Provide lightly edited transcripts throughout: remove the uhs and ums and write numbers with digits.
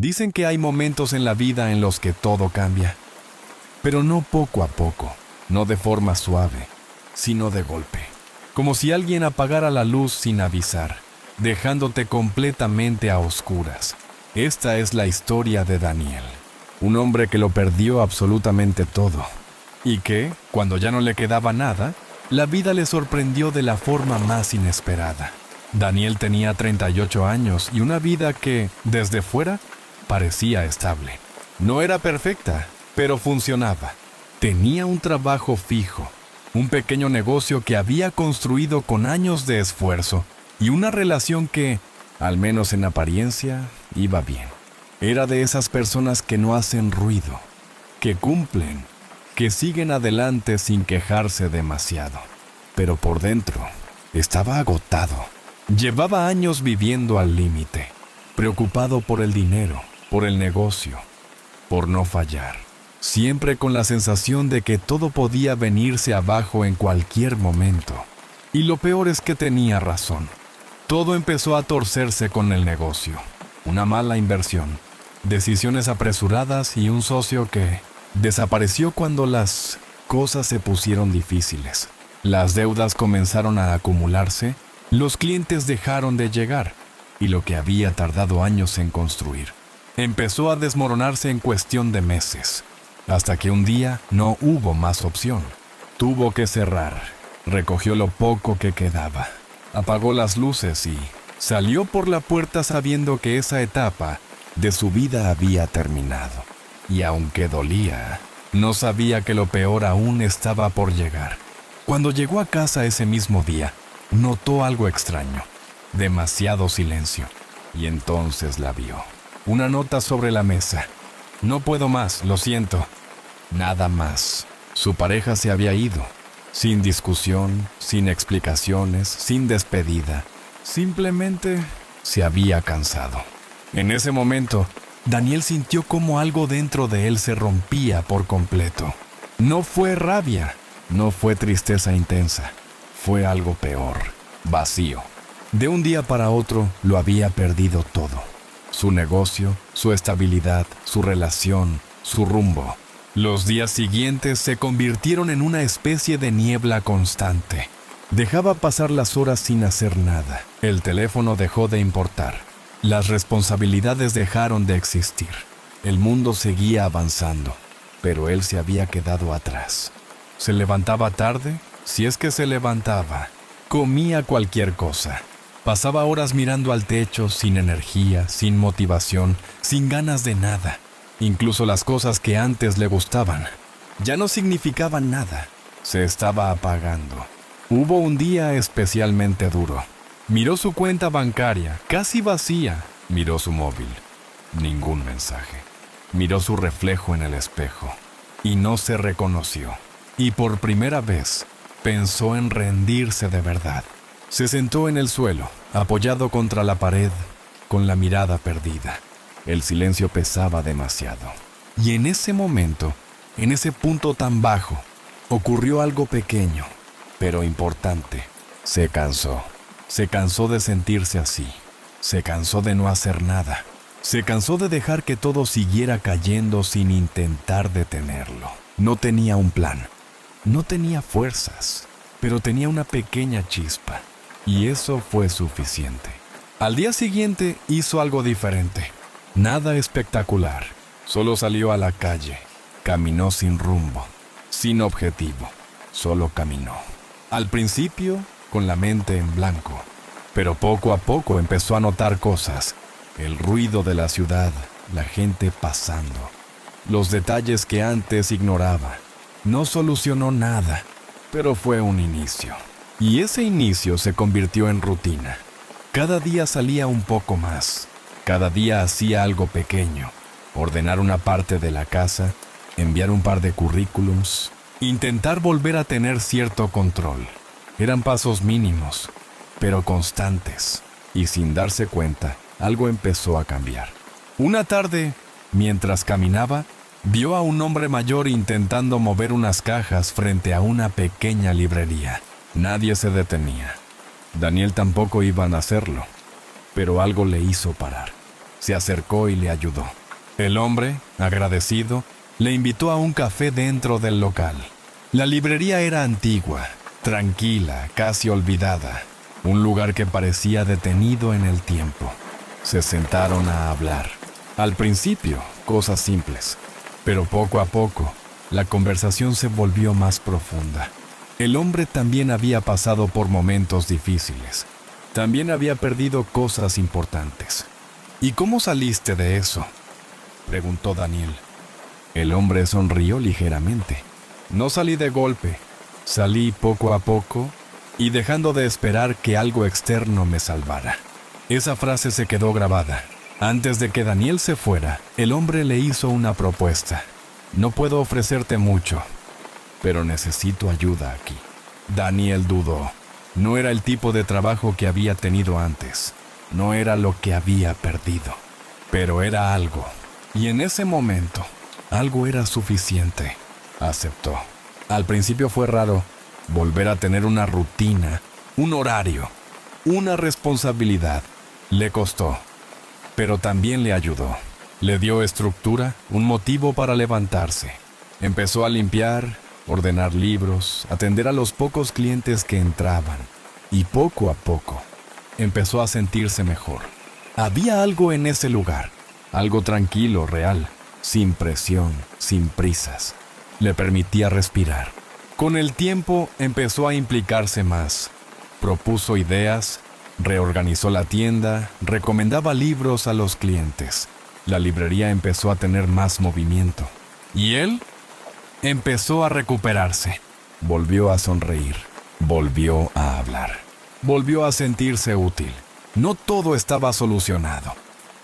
Dicen que hay momentos en la vida en los que todo cambia, pero no poco a poco, no de forma suave, sino de golpe. Como si alguien apagara la luz sin avisar, dejándote completamente a oscuras. Esta es la historia de Daniel, un hombre que lo perdió absolutamente todo, y que, cuando ya no le quedaba nada, la vida le sorprendió de la forma más inesperada. Daniel tenía 38 años y una vida que, desde fuera, parecía estable. No era perfecta, pero funcionaba. Tenía un trabajo fijo, un pequeño negocio que había construido con años de esfuerzo y una relación que, al menos en apariencia, iba bien. Era de esas personas que no hacen ruido, que cumplen, que siguen adelante sin quejarse demasiado. Pero por dentro, estaba agotado. Llevaba años viviendo al límite, preocupado por el dinero, por el negocio, por no fallar. Siempre con la sensación de que todo podía venirse abajo en cualquier momento. Y lo peor es que tenía razón. Todo empezó a torcerse con el negocio. Una mala inversión, decisiones apresuradas y un socio que desapareció cuando las cosas se pusieron difíciles. Las deudas comenzaron a acumularse, los clientes dejaron de llegar y lo que había tardado años en construir empezó a desmoronarse en cuestión de meses, hasta que un día no hubo más opción. Tuvo que cerrar, recogió lo poco que quedaba, apagó las luces y salió por la puerta sabiendo que esa etapa de su vida había terminado. Y aunque dolía, no sabía que lo peor aún estaba por llegar. Cuando llegó a casa ese mismo día, notó algo extraño, demasiado silencio, y entonces la vio. Una nota sobre la mesa. No puedo más, lo siento. Nada más. Su pareja se había ido, sin discusión, sin explicaciones, sin despedida. Simplemente se había cansado. En ese momento, Daniel sintió como algo dentro de él se rompía por completo. No fue rabia, no fue tristeza intensa, fue algo peor, vacío. De un día para otro lo había perdido todo. Su negocio, su estabilidad, su relación, su rumbo. Los días siguientes se convirtieron en una especie de niebla constante. Dejaba pasar las horas sin hacer nada. El teléfono dejó de importar. Las responsabilidades dejaron de existir. El mundo seguía avanzando, pero él se había quedado atrás. Se levantaba tarde, si es que se levantaba. Comía cualquier cosa. Pasaba horas mirando al techo, sin energía, sin motivación, sin ganas de nada. Incluso las cosas que antes le gustaban ya no significaban nada. Se estaba apagando. Hubo un día especialmente duro. Miró su cuenta bancaria, casi vacía. Miró su móvil. Ningún mensaje. Miró su reflejo en el espejo. Y no se reconoció. Y por primera vez, pensó en rendirse de verdad. Se sentó en el suelo, apoyado contra la pared, con la mirada perdida. El silencio pesaba demasiado. Y en ese momento, en ese punto tan bajo, ocurrió algo pequeño, pero importante. Se cansó. Se cansó de sentirse así. Se cansó de no hacer nada. Se cansó de dejar que todo siguiera cayendo sin intentar detenerlo. No tenía un plan. No tenía fuerzas, pero tenía una pequeña chispa. Y eso fue suficiente. Al día siguiente hizo algo diferente. Nada espectacular. Solo salió a la calle. Caminó sin rumbo, sin objetivo. Solo caminó. Al principio, con la mente en blanco. Pero poco a poco empezó a notar cosas. El ruido de la ciudad, la gente pasando. Los detalles que antes ignoraba. No solucionó nada, pero fue un inicio. Y ese inicio se convirtió en rutina. Cada día salía un poco más. Cada día hacía algo pequeño. Ordenar una parte de la casa, enviar un par de currículums, intentar volver a tener cierto control. Eran pasos mínimos, pero constantes. Y sin darse cuenta, algo empezó a cambiar. Una tarde, mientras caminaba, vio a un hombre mayor intentando mover unas cajas frente a una pequeña librería. Nadie se detenía. Daniel tampoco iba a hacerlo, pero algo le hizo parar. se acercó y le ayudó. El hombre, agradecido, le invitó a un café dentro del local. La librería era antigua, tranquila, casi olvidada, un lugar que parecía detenido en el tiempo. Se sentaron a hablar. Al principio, cosas simples, pero poco a poco, la conversación se volvió más profunda. El hombre también había pasado por momentos difíciles. También había perdido cosas importantes. ¿Y cómo saliste de eso?, preguntó Daniel. El hombre sonrió ligeramente. No salí de golpe, salí poco a poco y dejando de esperar que algo externo me salvara. Esa frase se quedó grabada. Antes de que Daniel se fuera, el hombre le hizo una propuesta. No puedo ofrecerte mucho, pero necesito ayuda aquí. Daniel dudó. No era el tipo de trabajo que había tenido antes. No era lo que había perdido, pero era algo. Y en ese momento, algo era suficiente. Aceptó. Al principio fue raro volver a tener una rutina, un horario, una responsabilidad. Le costó, pero también le ayudó. Le dio estructura, un motivo para levantarse. Empezó a limpiar, ordenar libros, atender a los pocos clientes que entraban. Y poco a poco, empezó a sentirse mejor. Había algo en ese lugar, algo tranquilo, real, sin presión, sin prisas. Le permitía respirar. Con el tiempo empezó a implicarse más. Propuso ideas, reorganizó la tienda, recomendaba libros a los clientes. La librería empezó a tener más movimiento. Y él empezó a recuperarse. Volvió a sonreír. Volvió a hablar. Volvió a sentirse útil. No todo estaba solucionado,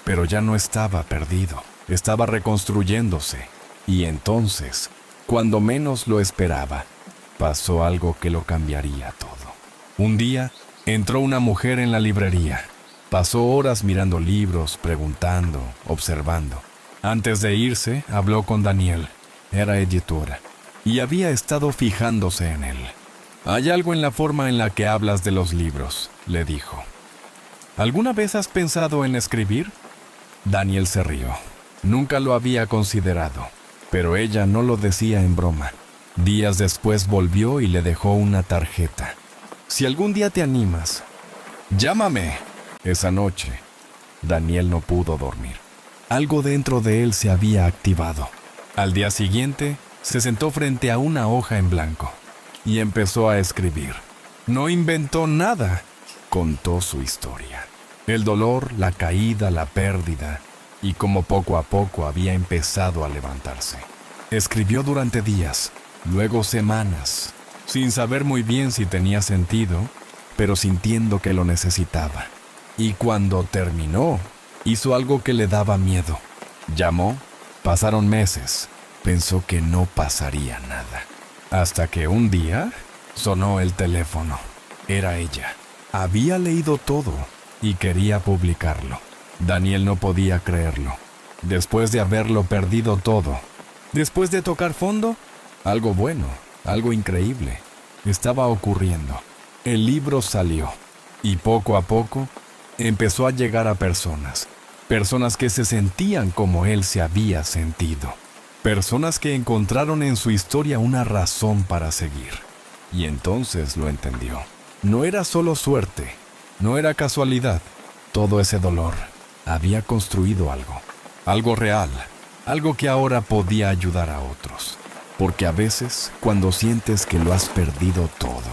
pero ya no estaba perdido. Estaba reconstruyéndose. Y entonces, cuando menos lo esperaba, pasó algo que lo cambiaría todo. Un día, entró una mujer en la librería. Pasó horas mirando libros, preguntando, observando. Antes de irse, habló con Daniel. Era editora, y había estado fijándose en él. «Hay algo en la forma en la que hablas de los libros», le dijo. «¿Alguna vez has pensado en escribir?» Daniel se rió. Nunca lo había considerado, pero ella no lo decía en broma. Días después volvió y le dejó una tarjeta. «Si algún día te animas, llámame». Esa noche, Daniel no pudo dormir. Algo dentro de él se había activado. Al día siguiente, se sentó frente a una hoja en blanco y empezó a escribir. No inventó nada, contó su historia. El dolor, la caída, la pérdida, y cómo poco a poco había empezado a levantarse. Escribió durante días, luego semanas, sin saber muy bien si tenía sentido, pero sintiendo que lo necesitaba. Y cuando terminó, hizo algo que le daba miedo. Llamó, pasaron meses, pensó que no pasaría nada. Hasta que un día, sonó el teléfono. Era ella. Había leído todo y quería publicarlo. Daniel no podía creerlo. Después de haberlo perdido todo, después de tocar fondo, algo bueno, algo increíble, estaba ocurriendo. El libro salió y poco a poco empezó a llegar a personas que se sentían como él se había sentido, personas que encontraron en su historia una razón para seguir. Y entonces lo entendió. No era solo suerte, no era casualidad. Todo ese dolor había construido algo real, algo que ahora podía ayudar a otros. Porque a veces, cuando sientes que lo has perdido todo,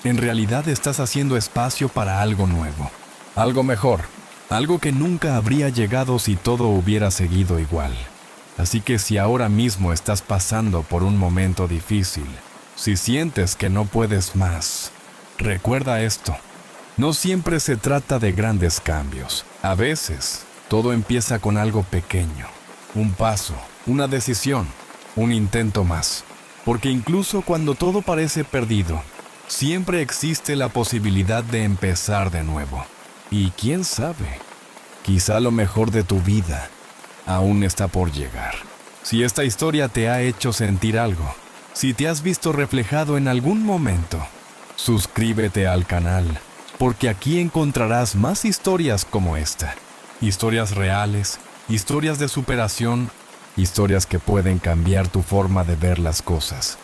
en realidad estás haciendo espacio para algo nuevo, algo mejor, algo que nunca habría llegado si todo hubiera seguido igual. Así que si ahora mismo estás pasando por un momento difícil, si sientes que no puedes más, recuerda esto. No siempre se trata de grandes cambios. A veces, todo empieza con algo pequeño. Un paso, una decisión, un intento más. Porque incluso cuando todo parece perdido, siempre existe la posibilidad de empezar de nuevo. Y quién sabe, quizá lo mejor de tu vida aún está por llegar. Si esta historia te ha hecho sentir algo, si te has visto reflejado en algún momento, suscríbete al canal, porque aquí encontrarás más historias como esta. Historias reales, historias de superación, historias que pueden cambiar tu forma de ver las cosas.